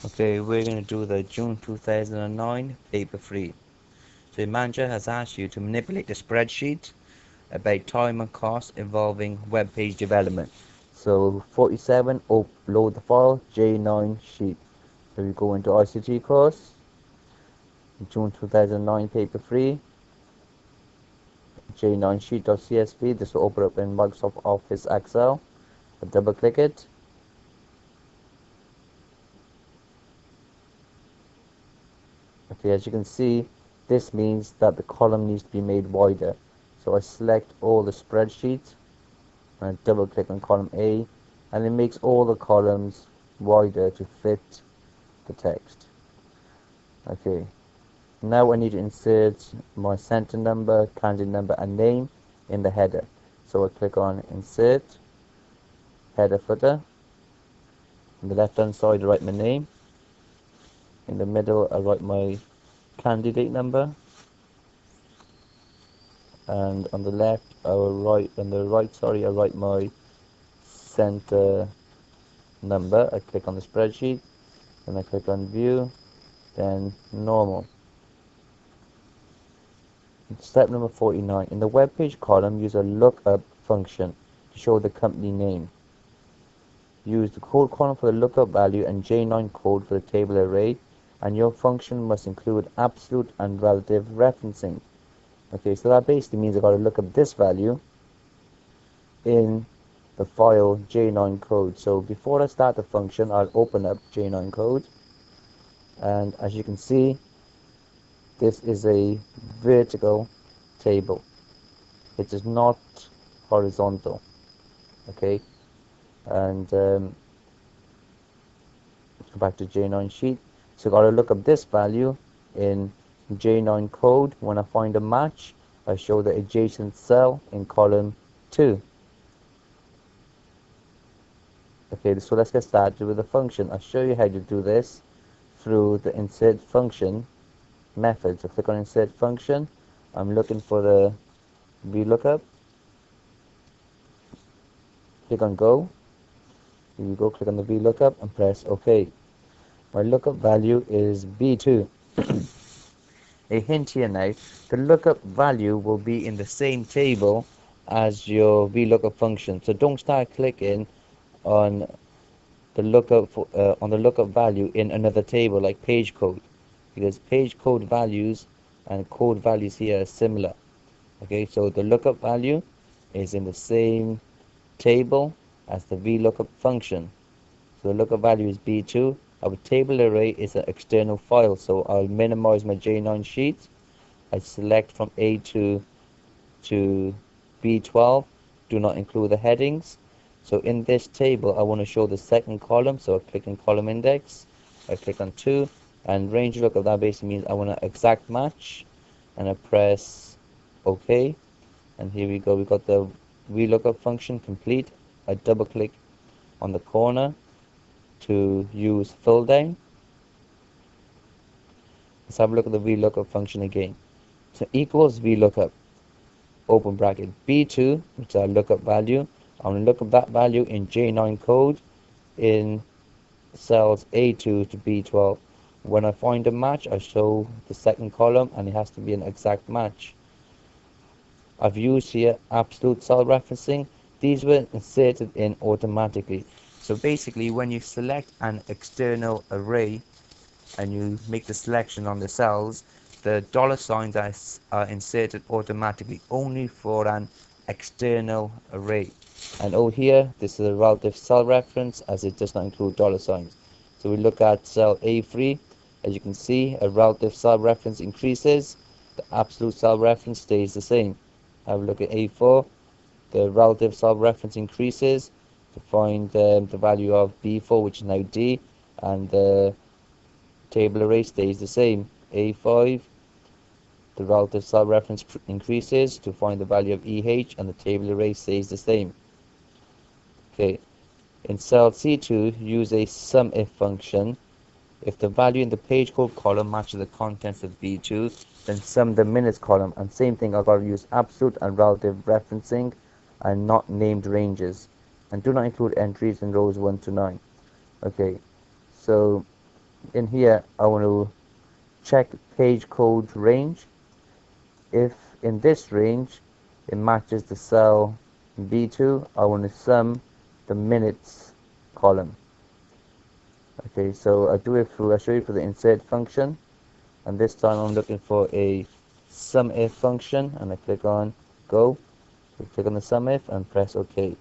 Okay, we're going to do the June 2009 paper 3. So the manager has asked you to manipulate the spreadsheet about time and cost involving web page development. So 47, upload the file, J9 sheet. So we go into ICT course, June 2009 paper 3, J9 sheet.csv. This will open up in Microsoft Office Excel. I'll double click it. Okay, as you can see, this means that the column needs to be made wider. So I select all the spreadsheets and I double click on column A, and it makes all the columns wider to fit the text. Okay, now I need to insert my center number, candidate number and name in the header. So I click on insert, header footer. On the left hand side I write my name. In the middle I write my candidate number, and on the left I will write, on the right, sorry, I write my center number. I click on the spreadsheet, then I click on view, then normal. Step number 49. In the web page column, use a lookup function to show the company name. Use the code column for the lookup value and J9 code for the table array, and your function must include absolute and relative referencing. Okay, so that basically means I've got to look up this value in the file J9 code. So before I start the function, I'll open up J9 code, and as you can see, this is a vertical table. It is not horizontal. Okay, and let's go back to J9 sheet. So I've got to look up this value in J9 code. When I find a match, I show the adjacent cell in column 2. Okay, so let's get started with the function. I'll show you how to do this through the insert function method. So click on insert function. I'm looking for the VLOOKUP. Click on go. Here you go, click on the VLOOKUP and press OK. My lookup value is B2. A hint here now, the lookup value will be in the same table as your VLOOKUP function. So don't start clicking on the lookup value in another table like page code, because page code values and code values here are similar. Okay, so the lookup value is in the same table as the VLOOKUP function. So the lookup value is B2. Our table array is an external file, so I'll minimize my J9 sheet. I select from A2 to B12. Do not include the headings. So in this table, I want to show the second column, so I click on column index. I click on 2, and range lookup, that basically means I want an exact match, and I press OK. And here we go, we got the VLOOKUP function complete. I double click on the corner to use fill down. Let's have a look at the VLOOKUP function again. So equals VLOOKUP, open bracket, B2, which is our lookup value. I'm going to look up that value in J9 code in cells A2 to B12. When I find a match, I show the second column, and it has to be an exact match. I've used here absolute cell referencing. These were inserted in automatically. So basically, when you select an external array and you make the selection on the cells, the $signs are inserted automatically only for an external array. And over here, this is a relative cell reference, as it does not include $signs. So we look at cell A3. As you can see, a relative cell reference increases, the absolute cell reference stays the same. Have a look at A4. The relative cell reference increases to find the value of B4, which is now D, and the table array stays the same. A5, the relative cell reference increases to find the value of EH, and the table array stays the same. Okay, in cell C2, use a SUMIF function. If the value in the page code column matches the contents of B2, then sum the minutes column. And same thing, I've got to use absolute and relative referencing and not named ranges. And do not include entries in rows 1 to 9. Okay, so in here I want to check page code range. If in this range it matches the cell B2, I want to sum the minutes column. Okay, so I'll show you for the insert function, and this time I'm looking for a SUMIF function, and I click on go. So click on the SUMIF and press OK.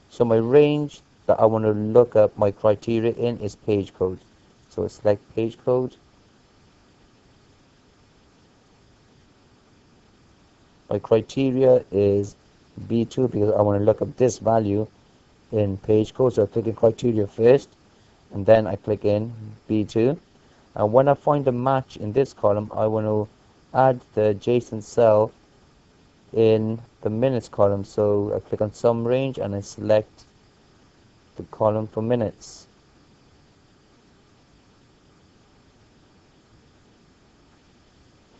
So my range that I want to look up my criteria in is page code. So I select page code. My criteria is B2 because I want to look up this value in page code. So I click in criteria first, and then I click in B2. And when I find a match in this column, I want to add the adjacent cell in the minutes column. So I click on sum range and I select the column for minutes.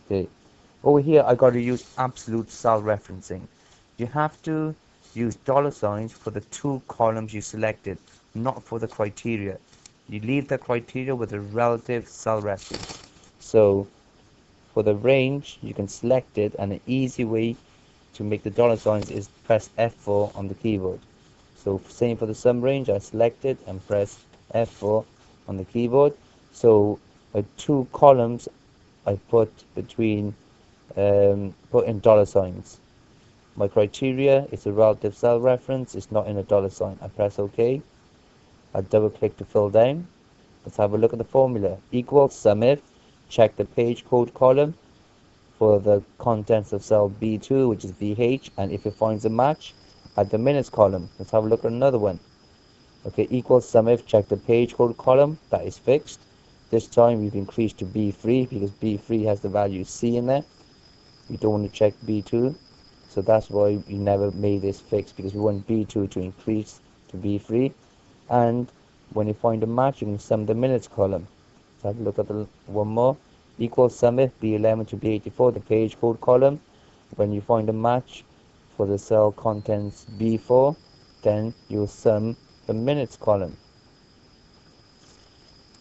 Okay. Over here I got to use absolute cell referencing. You have to use $signs for the two columns you selected, not for the criteria. You leave the criteria with a relative cell reference. So for the range you can select it, and an easy way to make the $signs is press F4 on the keyboard. So same for the sum range, I select it and press F4 on the keyboard. So two columns I put between put in $signs. My criteria is a relative cell reference, it's not in a $sign. I press OK. I double click to fill down. Let's have a look at the formula. Equals SUMIF, check the page code column for the contents of cell B2, which is BH, and if it finds a match, add the minutes column. Let's have a look at another one. Okay, equals SUMIF, check the page code column, that is fixed. This time we've increased to B3 because B3 has the value C in there. We don't want to check B2, so that's why we never made this fixed, because we want B2 to increase to B3. And when you find a match, you can sum the minutes column. Let's have a look at the one more. Equals SUMIF B11 to B84, the page code column. When you find a match for the cell contents B4, then you'll sum the minutes column.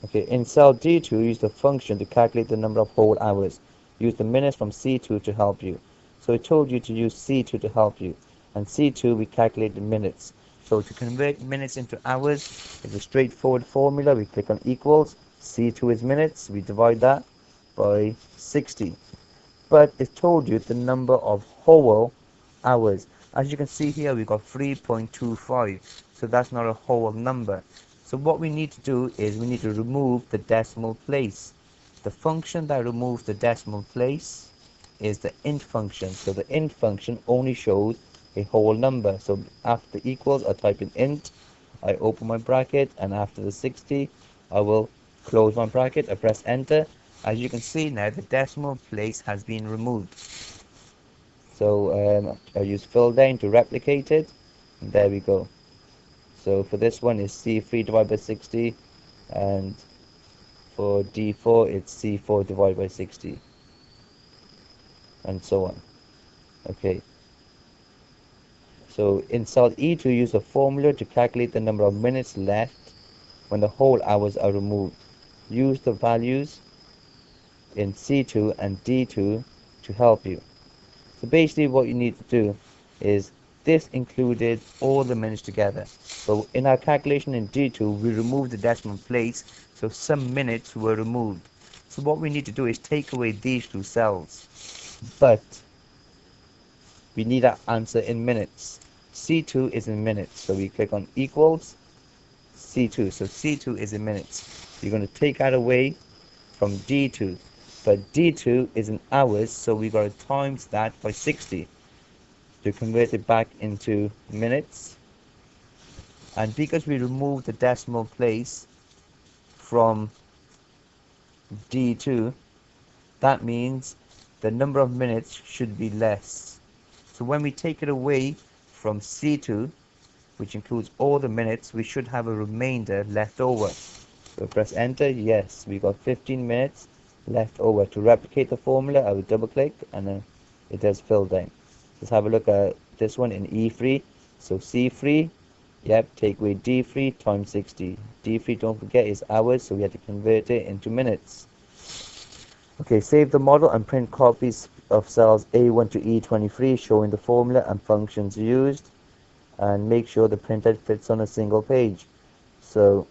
Okay, in cell D2, use the function to calculate the number of whole hours. Use the minutes from C2 to help you. So it told you to use C2 to help you, and C2 we calculate the minutes. So to convert minutes into hours, it's a straightforward formula. We click on equals, C2 is minutes, we divide that by 60. But it told you the number of whole hours. As you can see here, we've got 3.25, so that's not a whole number. So what we need to do is we need to remove the decimal place. The function that removes the decimal place is the int function. So the int function only shows a whole number. So after equals, I type in int, I open my bracket, and after the 60, I will close my bracket, I press enter. As you can see now, the decimal place has been removed. So I use fill down to replicate it, and there we go. So for this one is C3 divided by 60, and for D4 it's C4 divided by 60, and so on. Okay. So in cell E2, use a formula to calculate the number of minutes left when the whole hours are removed. Use the values in C2 and D2 to help you. So basically what you need to do is, this included all the minutes together. So in our calculation in D2, we removed the decimal place, so some minutes were removed. So what we need to do is take away these two cells. But we need our answer in minutes. C2 is in minutes, so we click on equals C2. So C2 is in minutes. You're going to take that away from D2. But D2 is in hours, so we got to times that by 60 to convert it back into minutes. And because we removed the decimal place from D2, that means the number of minutes should be less. So when we take it away from C2, which includes all the minutes, we should have a remainder left over. So press enter. Yes, we got 15 minutes left over. To replicate the formula, I will double click, and then it does fill down. Let's have a look at this one in E3. So C3, yep, take away D3 times 60. D3, don't forget, is hours, so we have to convert it into minutes. Okay, save the model and print copies of cells A1 to E23 showing the formula and functions used, and make sure the printhead fits on a single page. So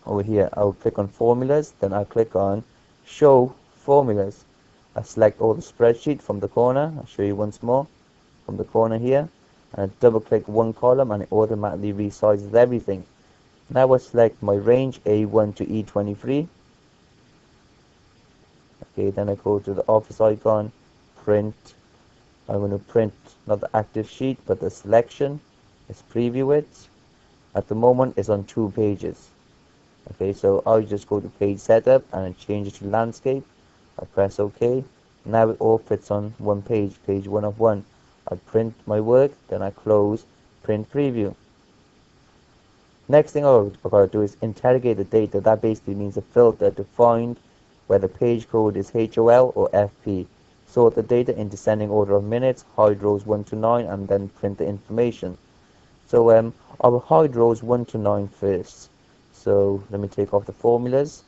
over here I'll click on formulas, then I'll click on show formulas. I select all the spreadsheet from the corner. I'll show you once more from the corner here, and I double click one column and it automatically resizes everything. Now I select my range A1 to E23. Okay, then I go to the office icon, print. I'm going to print not the active sheet but the selection. Let's preview it. At the moment it's on 2 pages. Okay, so I'll just go to page setup and change it to landscape. I press OK. Now it all fits on 1 page, page 1 of 1. I print my work, then I close, print preview. Next thing I've got to do is interrogate the data. That basically means a filter to find whether page code is HOL or FP. Sort the data in descending order of minutes, hide rows 1 to 9, and then print the information. So I will hide rows 1 to 9 first. So let me take off the formulas.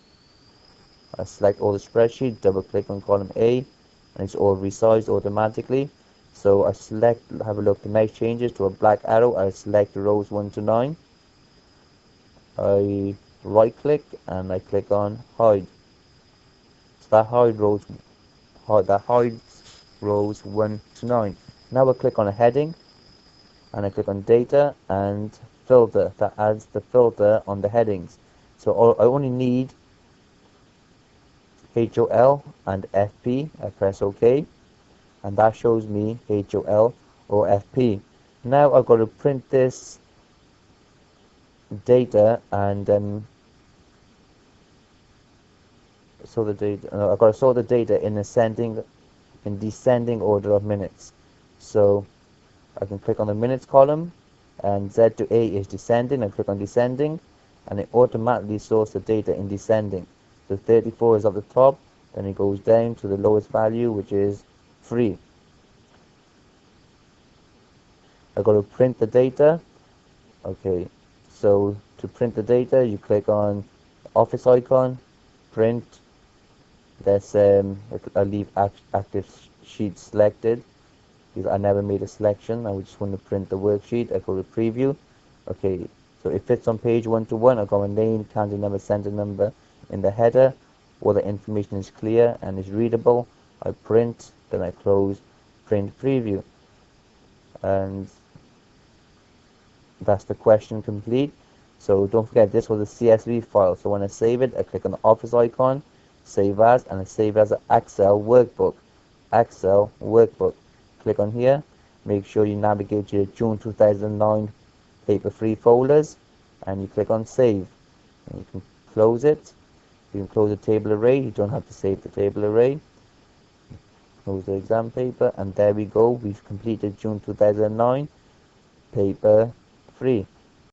I select all the spreadsheet, double click on column A, and it's all resized automatically. So I select, have a look, the mouse changes to a black arrow. I select rows 1 to 9. I right click and I click on hide. So that hides rows 1 to 9. Now I click on a heading and I click on data and filter. That adds the filter on the headings. So I only need HOL and FP. I press OK, and that shows me HOL or FP. Now I've got to print this data and I've got to sort the data in descending order of minutes. So I can click on the minutes column, and Z to A is descending. I click on descending, and it automatically sorts the data in descending. So 34 is at the top, then it goes down to the lowest value, which is 3. I've got to print the data. Okay, so to print the data, you click on office icon, print. That's I'll leave active sheet selected because I never made a selection. I just want to print the worksheet. I go to preview. Okay, so it fits on page 1 to 1. I got my name, county number, center number in the header. All the information is clear and is readable. I print, then I close, print preview, and that's the question complete. So don't forget, this was a CSV file. So when I save it, I click on the office icon, save as, and I save as an Excel workbook. Excel workbook. Click on here. Make sure you navigate to your June 2009 paper free folders, and you click on save. And you can close it. You can close the table array. You don't have to save the table array. Close the exam paper, and there we go. We've completed June 2009 paper free.